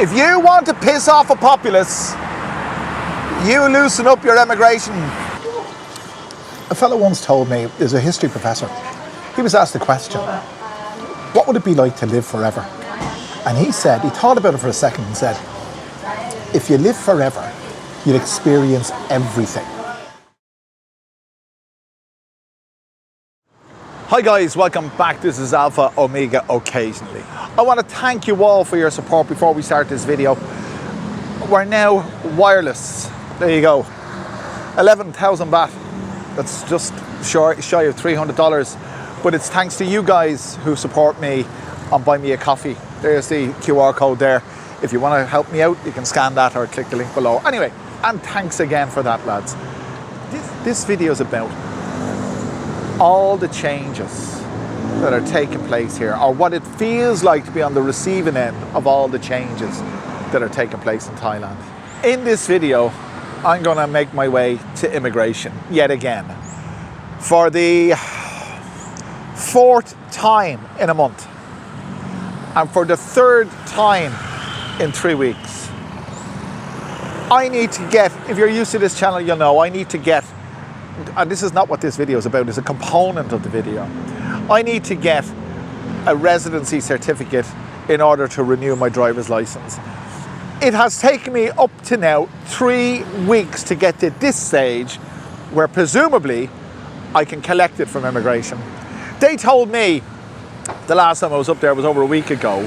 If you want to piss off a populace, you loosen up your immigration. A fellow once told me, there's a history professor, he was asked the question, what would it be like to live forever? And he said, he thought about it for a second and said, if you live forever, you'll experience everything. Hi guys, welcome back. This is Alpha Omega Occasionally. I want to thank you all for your support before we start this video. We're now wireless. There you go. 11,000 baht. That's just shy of $300. But it's thanks to you guys who support me on Buy Me a Coffee. There's the QR code there. If you want to help me out, you can scan that or click the link below. Anyway, and thanks again for that, lads. This video is about all the changes that are taking place here, or what it feels like to be on the receiving end of all the changes that are taking place in Thailand. In this video, I'm going to make my way to immigration yet again for the fourth time in a month and for the third time in 3 weeks. I need to get, if you're used to this channel, you'll know, I need to get, and this is not what this video is about, it's a component of the video. I need to get a residency certificate in order to renew my driver's license. It has taken me up to now 3 weeks to get to this stage where presumably I can collect it from immigration. They told me the last time I was up there was over a week ago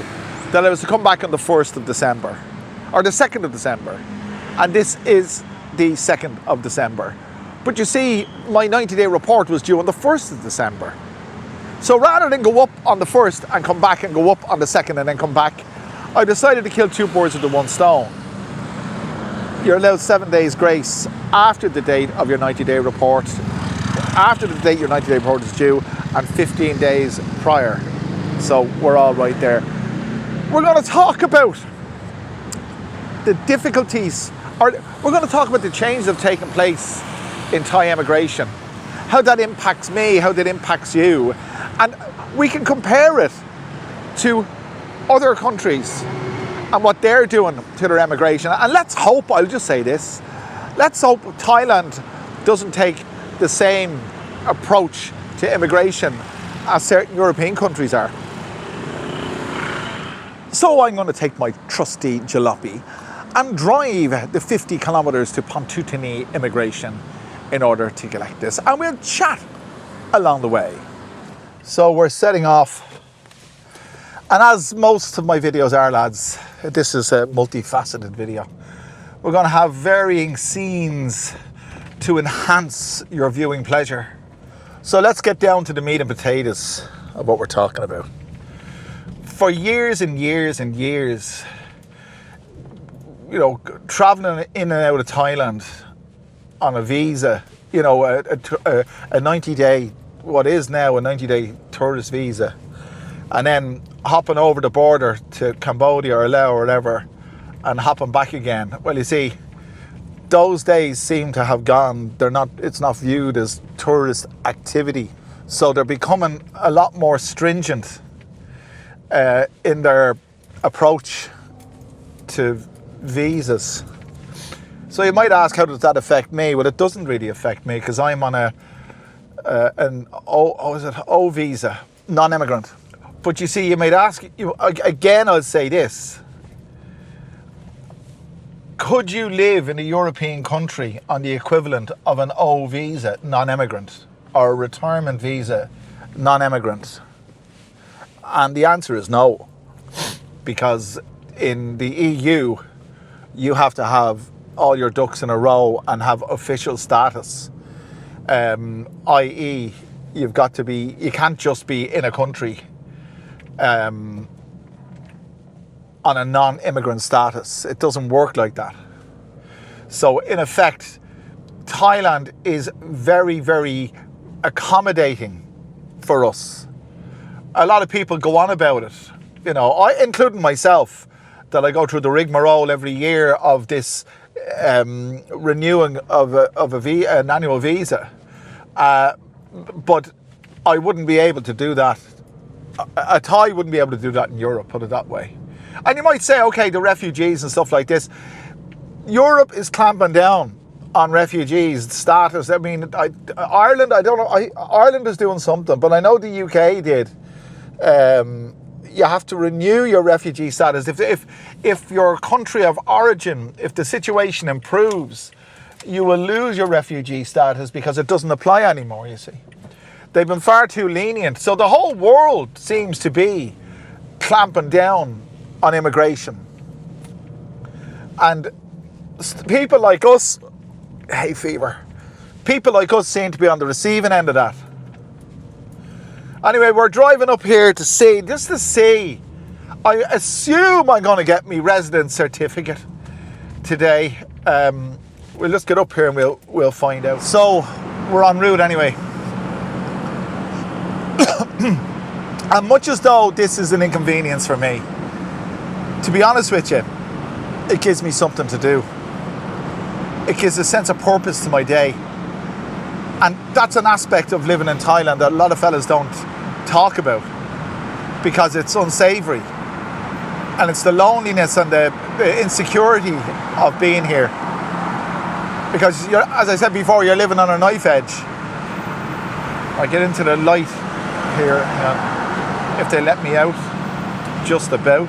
that I was to come back on the 1st of December or the 2nd of December, and this is the 2nd of December. But you see, my 90-day report was due on the 1st of December. So rather than go up on the 1st and come back and go up on the 2nd and then come back, I decided to kill two birds with the one stone. You're allowed 7 days grace after the date of your 90-day report, after the date your 90-day report is due, and 15 days prior. So we're all right there. We're going to talk about the difficulties, or we're going to talk about the changes that have taken place in Thai immigration, how that impacts me, how that impacts you, and we can compare it to other countries and what they're doing to their immigration. And let's hope, I'll just say this, let's hope Thailand doesn't take the same approach to immigration as certain European countries are. So I'm going to take my trusty jalopy and drive the 50 kilometers to Pontutini immigration in order to collect this, and we'll chat along the way. So we're setting off, and as most of my videos are, lads, this is a multifaceted video. We're going to have varying scenes to enhance your viewing pleasure. So let's get down to the meat and potatoes of what we're talking about. For years and years and years, you know, traveling in and out of Thailand on a visa, you know, a 90-day, what is now a 90-day tourist visa, and then hopping over the border to Cambodia or Laos or whatever, and hopping back again. Well, you see, those days seem to have gone. It's not viewed as tourist activity, so they're becoming a lot more stringent in their approach to visas. So you might ask, how does that affect me? Well, it doesn't really affect me because I'm on an O visa, non-immigrant. But you see, you might ask, again, I'll say this. Could you live in a European country on the equivalent of an O visa, non-immigrant, or a retirement visa, non-immigrant? And the answer is no, because in the EU, you have to have all your ducks in a row and have official status, i.e. you've got to be, you can't just be in a country on a non-immigrant status. It doesn't work like that. So in effect, Thailand is very, very accommodating for us. A lot of people go on about it, you know, including myself, that I go through the rigmarole every year of this renewing of an annual visa, but I wouldn't be able to do that. A Thai wouldn't be able to do that in Europe, put it that way. And you might say, okay, the refugees and stuff like this. Europe is clamping down on refugees status. I mean, Ireland, I don't know. Ireland is doing something, but I know the UK did. You have to renew your refugee status. If your country of origin, if the situation improves, you will lose your refugee status because it doesn't apply anymore, you see. They've been far too lenient. So the whole world seems to be clamping down on immigration. And people like us, hay fever, people like us seem to be on the receiving end of that. Anyway, we're driving up here to see, just to see. I assume I'm going to get me residence certificate today. We'll just get up here and we'll find out. So we're en route anyway. And much as though this is an inconvenience for me, to be honest with you, it gives me something to do. It gives a sense of purpose to my day. And that's an aspect of living in Thailand that a lot of fellas don't talk about because it's unsavory. And it's the loneliness and the insecurity of being here. Because, as I said before, you're living on a knife edge. I get into the light here. If they let me out, just about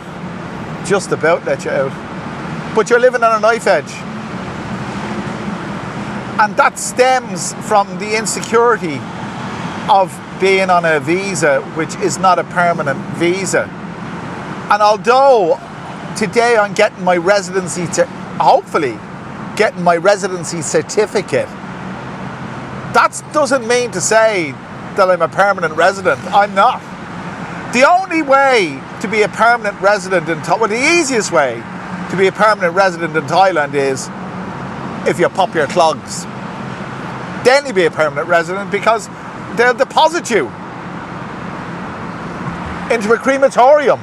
let you out. But you're living on a knife edge. And that stems from the insecurity of being on a visa, which is not a permanent visa. And although today I'm getting my residency, hopefully getting my residency certificate, that doesn't mean to say that I'm a permanent resident. I'm not. The only way to be a permanent resident in Thailand, well, the easiest way to be a permanent resident in Thailand is if you pop your clogs. Then you'll be a permanent resident because they'll deposit you into a crematorium,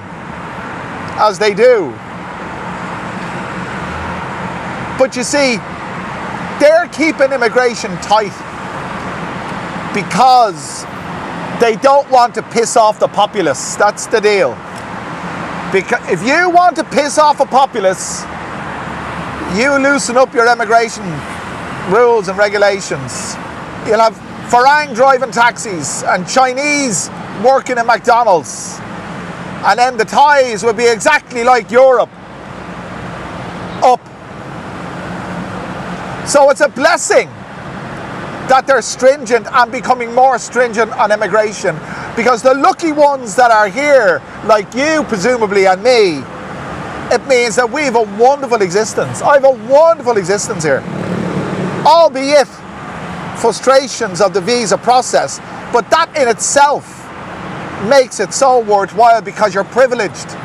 as they do. But you see, they're keeping immigration tight because they don't want to piss off the populace. That's the deal. Because if you want to piss off a populace, you loosen up your immigration rules and regulations. You'll have Farang driving taxis and Chinese working in McDonald's. And then the Thais will be exactly like Europe. Up. So it's a blessing that they're stringent and becoming more stringent on immigration, because the lucky ones that are here, like you presumably and me, it means that we have a wonderful existence. I have a wonderful existence here. Albeit frustrations of the visa process, but that in itself makes it so worthwhile because you're privileged.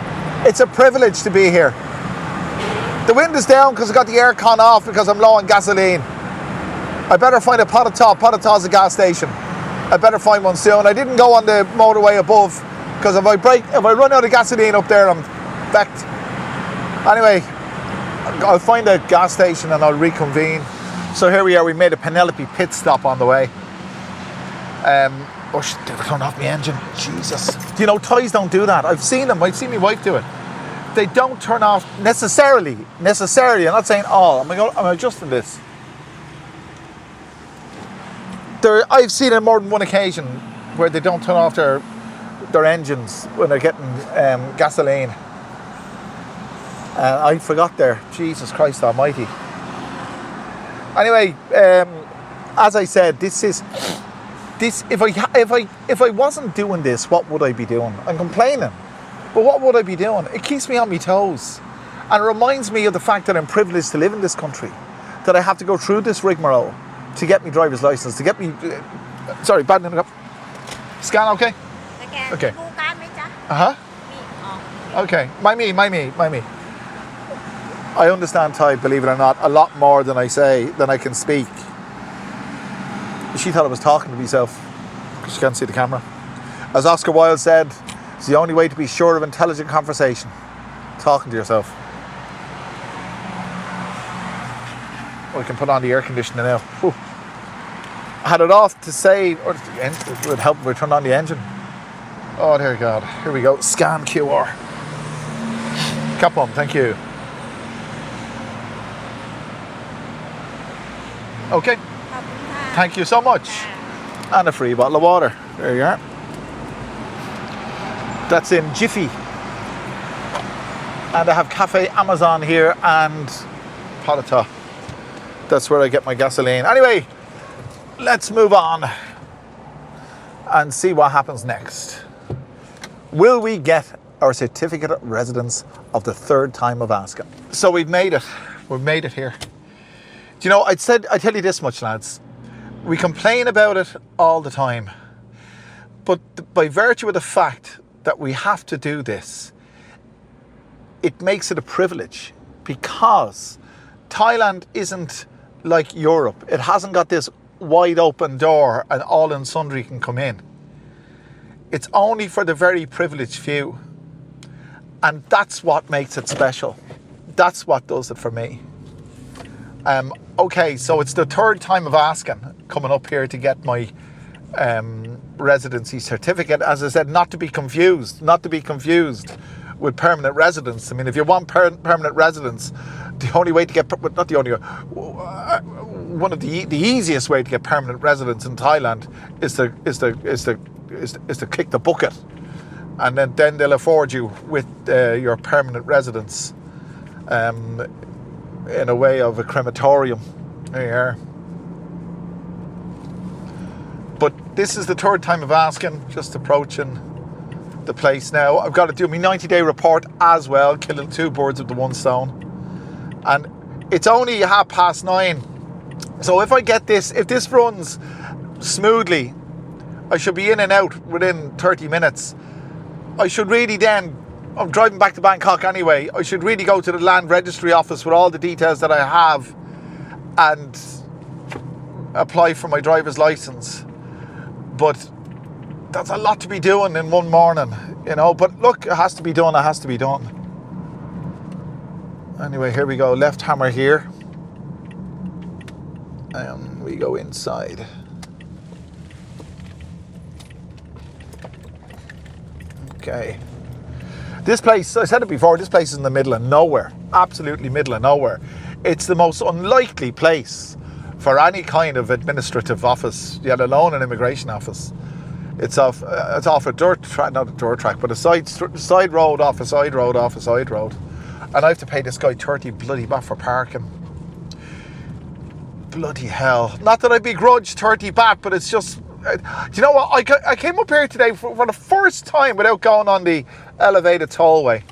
It's a privilege to be here. The wind is down because I got the aircon off because I'm low on gasoline. I better find a Potataw. Potata's a gas station. I better find one soon. I didn't go on the motorway above because if I run out of gasoline up there, I'm fecked. Anyway, I'll find a gas station and I'll reconvene. So here we are. We made a Penelope pit stop on the way. Oh shit! They turned off my engine. Jesus. You know, Thais don't do that. I've seen them. I've seen my wife do it. They don't turn off necessarily. I'm not saying all. I'm adjusting this. I've seen it more than one occasion where they don't turn off their engines when they're getting gasoline. I forgot there. Jesus Christ Almighty. Anyway, as I said, if I wasn't doing this, what would I be doing? I'm complaining, but what would I be doing? It keeps me on my toes, and it reminds me of the fact that I'm privileged to live in this country, that I have to go through this rigmarole to get me driver's license, to get me. Sorry, bad enough. Scan, okay? Okay. Okay. My me. I understand Thai, believe it or not, a lot more than I can speak. She thought I was talking to myself because she can't see the camera. As Oscar Wilde said, it's the only way to be sure of intelligent conversation. Talking to yourself. Oh, we can put on the air conditioner now. Whew. I had it off to say, or it would help if we turned on the engine. Oh dear God, here we go. Scan QR. Kapom, thank you. Okay. Thank you so much. And a free bottle of water. There you are. That's in Jiffy. And I have Cafe Amazon here and Polita. That's where I get my gasoline. Anyway, let's move on and see what happens next. Will we get our certificate of residence of the third time of asking? So we've made it. We've made it here. Do you know, I'd tell you this much, lads. We complain about it all the time. But by virtue of the fact that we have to do this, it makes it a privilege, because Thailand isn't like Europe. It hasn't got this wide open door and all and sundry can come in. It's only for the very privileged few. And that's what makes it special. That's what does it for me. Okay, so it's the third time of asking, coming up here to get my residency certificate. As I said, not to be confused with permanent residence. I mean, if you want permanent residence, the only way to get, not the only, one of the easiest way to get permanent residence in Thailand is to kick the bucket, and then they'll afford you with your permanent residence in a way of a crematorium. There you are. But this is the third time of asking, just approaching the place now. I've got to do my 90-day report as well, killing two birds with the one stone. And it's only 9:30. So if I get this, if this runs smoothly, I should be in and out within 30 minutes. I should really then, I'm driving back to Bangkok anyway, I should really go to the land registry office with all the details that I have and apply for my driver's license. But that's a lot to be doing in one morning, you know. But look, it has to be done, it has to be done. Anyway, here we go, left hammer here. And we go inside. Okay. This place, I said it before, this place is in the middle of nowhere. Absolutely middle of nowhere. It's the most unlikely place for any kind of administrative office, let alone an immigration office. It's off a dirt track, not a dirt track, but a side road off a side road off a side road. And I have to pay this guy 30 bloody baht for parking. Bloody hell. Not that I begrudge 30 baht, but it's just, do you know what? I came up here today for the first time without going on the elevated tollway,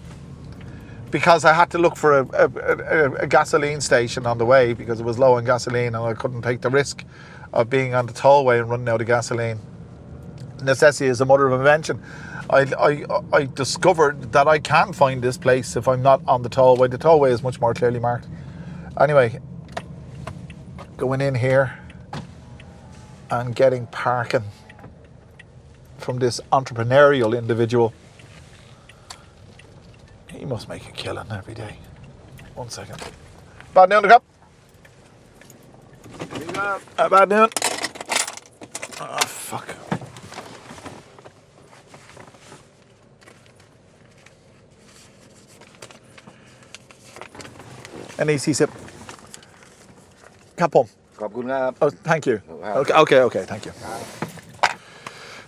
because I had to look for a gasoline station on the way because it was low on gasoline and I couldn't take the risk of being on the tollway and running out of gasoline. Necessity is the mother of invention. I discovered that I can find this place if I'm not on the tollway. The tollway is much more clearly marked. Anyway, going in here and getting parking from this entrepreneurial individual. He must make a killing every day. 1 second. Bad noon, cup. Bad noon. Oh, fuck. An easy sip. Kapom. Oh, thank you. Okay, thank you.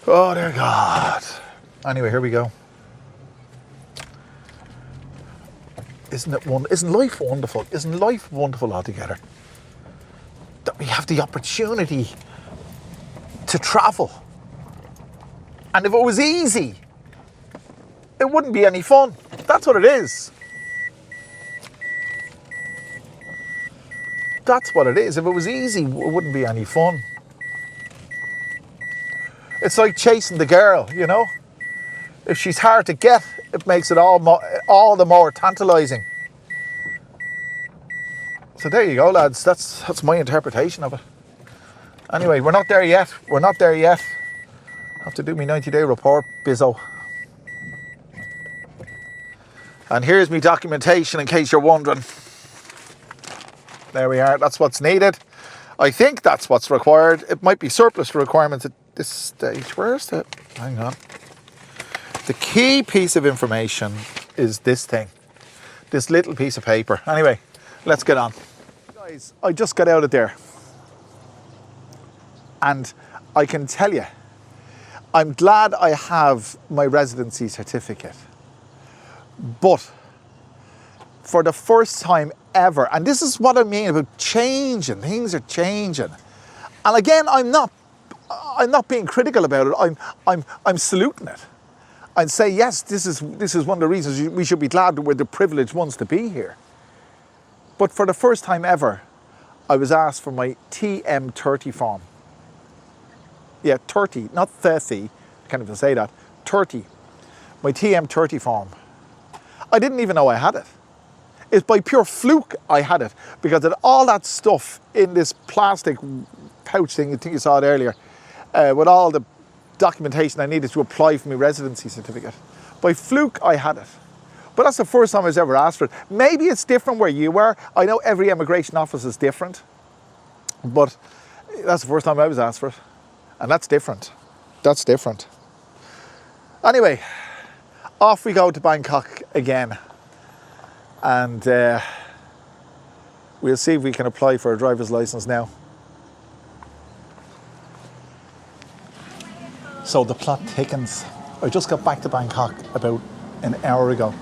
Oh, dear God. Anyway, here we go. Isn't life wonderful? Isn't life wonderful altogether? That we have the opportunity to travel. And if it was easy, it wouldn't be any fun. That's what it is. That's what it is. If it was easy, it wouldn't be any fun. It's like chasing the girl, you know? If she's hard to get, it makes it all the more tantalising. So there you go, lads. That's my interpretation of it. Anyway, we're not there yet. Have to do my 90-day report, bizzo. And here's my documentation in case you're wondering. There we are. That's what's needed. I think that's what's required. It might be surplus requirements at this stage. Where's the... Hang on. The key piece of information is this thing. this little piece of paper. Anyway, let's get on. Guys, I just got out of there. And I can tell you, I'm glad I have my residency certificate. But for the first time ever, and this is what I mean about changing, things are changing. And again, I'm not being critical about it. I'm saluting it. I'd say, yes, this is one of the reasons we should be glad that we're the privileged ones to be here. But for the first time ever, I was asked for my TM30 form. Yeah, 30, not 30, I can't even say that, 30. My TM30 form. I didn't even know I had it. It's by pure fluke I had it, because of all that stuff in this plastic pouch thing, I think you saw it earlier, with all the documentation I needed to apply for my residency certificate. By fluke I had it. But that's the first time I was ever asked for it. Maybe it's different where you were. I know every immigration office is different, but that's the first time I was asked for it. And that's different. That's different. Anyway, off we go to Bangkok again. And we'll see if we can apply for a driver's license now. So the plot thickens. I just got back to Bangkok about an hour ago.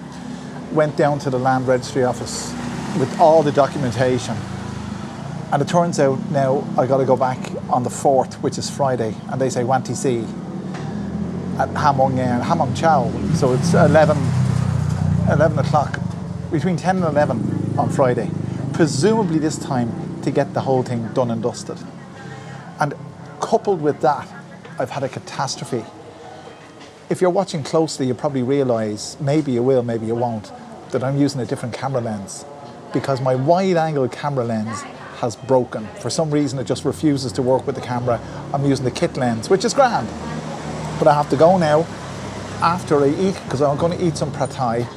Went down to the land registry office with all the documentation. And it turns out now I got to go back on the 4th, which is Friday, and they say Wanti Si at Hamong Chau. So it's 11 o'clock, between 10 and 11 on Friday. Presumably this time to get the whole thing done and dusted. And coupled with that, I've had a catastrophe. If you're watching closely, you probably realise, maybe you will, maybe you won't, that I'm using a different camera lens, because my wide-angle camera lens has broken. For some reason it just refuses to work with the camera. I'm using the kit lens, which is grand. But I have to go now after I eat, because I'm going to eat some pad thai,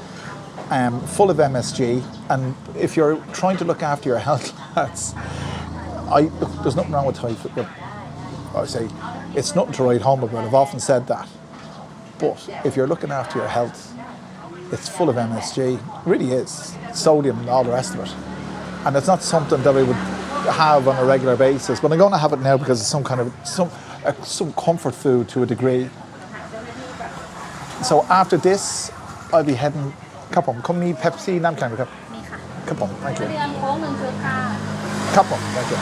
full of MSG. And if you're trying to look after your health, lads, there's nothing wrong with Thai food. But I say it's nothing to write home about. I've often said that. But if you're looking after your health, it's full of MSG. It really is. Sodium and all the rest of it. And it's not something that I would have on a regular basis, but I'm going to have it now because it's some comfort food to a degree. So after this, I'll be heading. Kapom, come need Pepsi, Nam Kan Cup. Kapom, thank you. Kapom, thank you.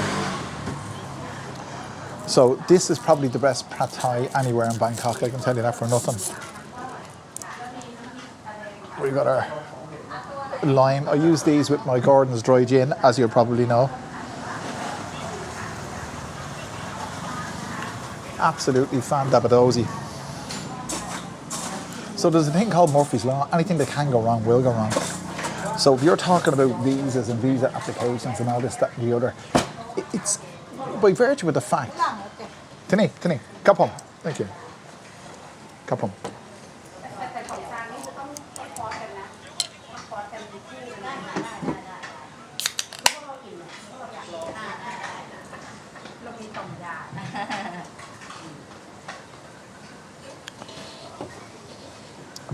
So this is probably the best pad thai anywhere in Bangkok. I can tell you that for nothing. We've got our lime. I use these with my Gordon's dry gin, as you probably know. Absolutely fandabadosi. So there's a thing called Murphy's Law. Anything that can go wrong will go wrong. So if you're talking about visas and visa applications and all this, that and the other, it's by virtue of the fact. Tini, kapom. Thank you. Kapom.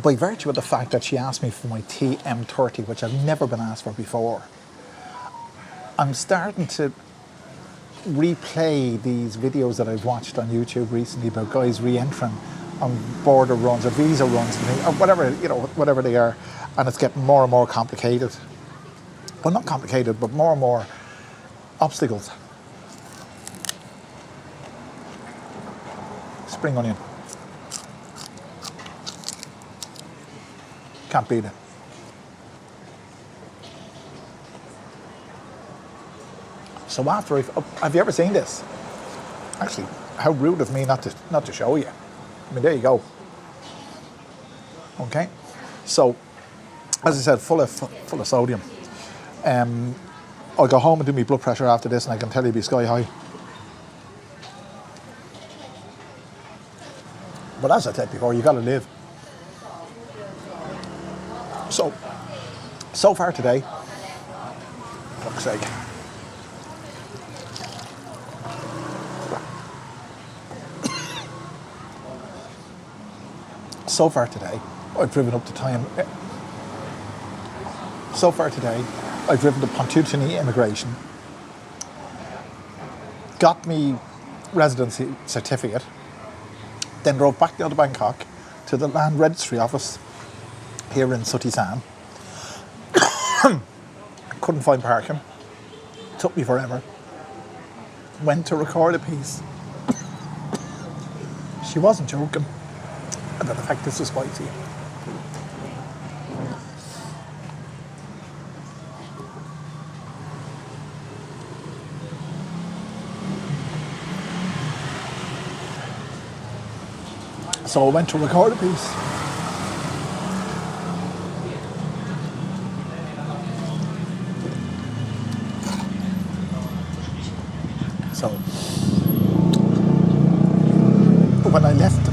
By virtue of the fact that she asked me for my TM30, which I've never been asked for before, I'm starting to replay these videos that I've watched on YouTube recently about guys re-entering on border runs or visa runs or whatever, whatever they are, and it's getting more and more complicated. Well, not complicated, but more and more obstacles. Spring onion. Can't beat it. So after have you ever seen this? Actually, how rude of me not to show you. I mean, there you go. Okay, so as I said, full of sodium. I'll go home and do my blood pressure after this, and I can tell you, it'll be sky high. But as I said before, you got to live. So far today, fuck's sake. So far today, I've driven up to Thailand So far today, I've driven to Pontoochany Immigration, got me residency certificate, then drove back down to Bangkok to the Land Registry office here in Sutisan. Couldn't find parking. Took me forever. Went to record a piece. She wasn't joking about the fact this was spicy. So I went to record a piece. So when I left,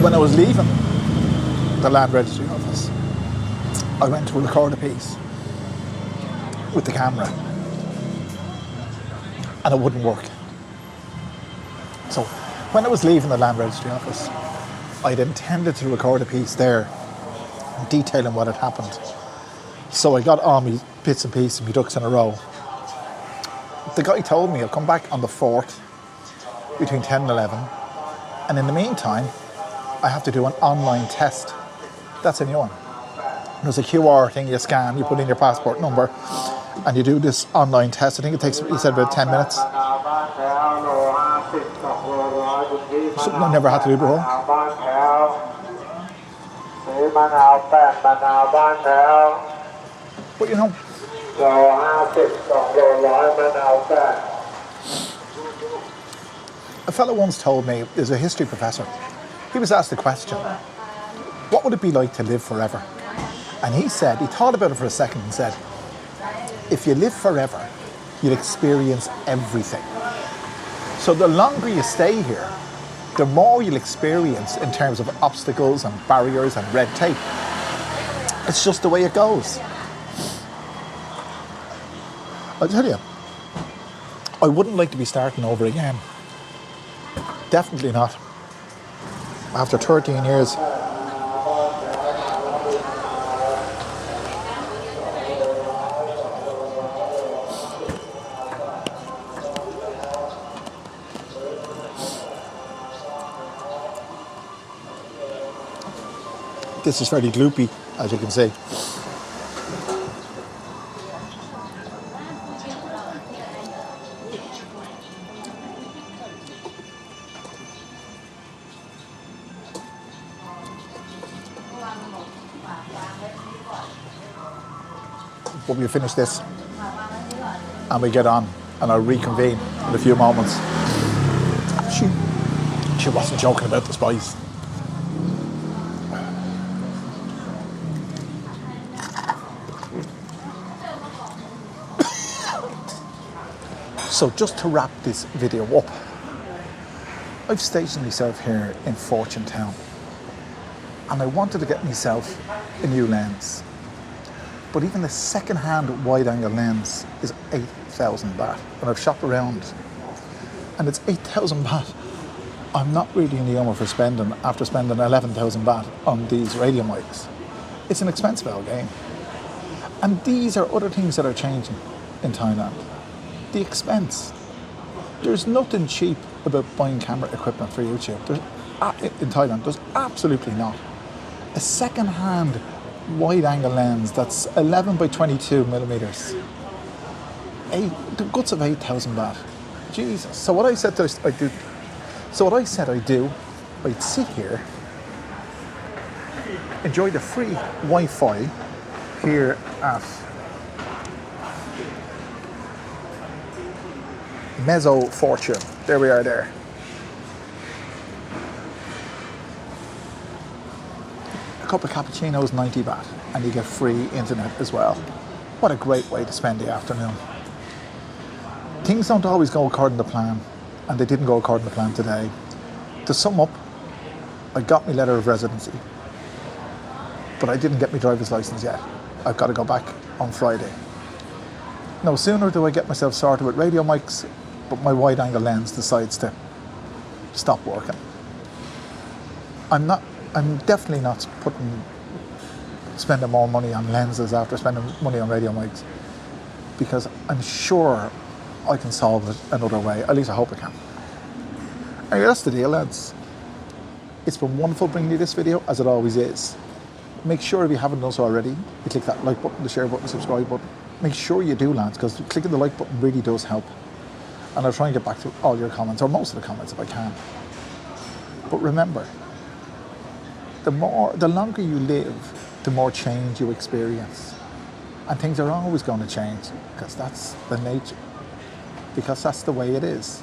when I was leaving the Land Registry office, I went to record a piece with the camera and it wouldn't work. So when I was leaving the Land Registry office, I'd intended to record a piece there detailing what had happened. So I got all my bits and pieces, my ducks in a row. The guy told me I'll come back on the 4th between 10 and 11. And in the meantime, I have to do an online test. That's a new one. There's a QR thing you scan, you put in your passport number, and you do this online test. I think it takes, he said, about 10 minutes. Something I never had to do before. But you know, a fellow once told me, is a history professor, he was asked the question, what would it be like to live forever? And he said, he thought about it for a second and said, if you live forever, you'll experience everything. So the longer you stay here, the more you'll experience in terms of obstacles and barriers and red tape. It's just the way it goes. I'll tell you, I wouldn't like to be starting over again. Definitely not. After 13 years. This is fairly gloopy, as you can see. But we finish this and we get on, and I'll reconvene in a few moments. She wasn't joking about the spice. So just to wrap this video up, I've stationed myself here in Fortune Town and I wanted to get myself a new lens. But even the second-hand wide-angle lens is 8,000 baht. And I've shopped around and it's 8,000 baht. I'm not really in the humor for spending, after spending 11,000 baht on these radio mics. It's an expensive old game. And these are other things that are changing in Thailand. The expense. There's nothing cheap about buying camera equipment for YouTube. In Thailand, there's absolutely not. A second-hand wide-angle lens that's 11 by 22 millimeters. The guts of 8,000 baht. Jesus. So what I said I'd do, I'd sit here, enjoy the free Wi-Fi here at Mezzo Fortune. There we are there. A cup of cappuccinos, 90 baht, and you get free internet as well. What a great way to spend the afternoon. Things don't always go according to plan, and they didn't go according to plan today. To sum up, I got my letter of residency, but I didn't get my driver's license yet. I've got to go back on Friday. No sooner do I get myself sorted with radio mics, but my wide-angle lens decides to stop working. I'm definitely not putting spending more money on lenses after spending money on radio mics, because I'm sure I can solve it another way. At least I hope I can. Anyway, that's the deal, lads. It's been wonderful bringing you this video, as it always is. Make sure if you haven't done so already, you click that like button, the share button, the subscribe button. Make sure you do, lads, because clicking the like button really does help. And I'll try and get back to all your comments, or most of the comments if I can. But remember, the longer you live, the more change you experience. And things are always going to change, because that's the nature. Because that's the way it is.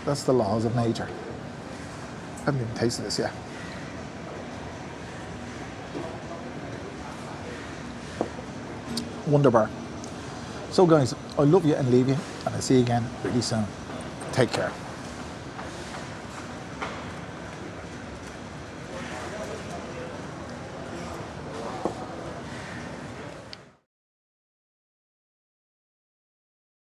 That's the laws of nature. I haven't even tasted this yet. Wonderbar. So guys, I love you and leave you, and I'll see you again really soon. Take care.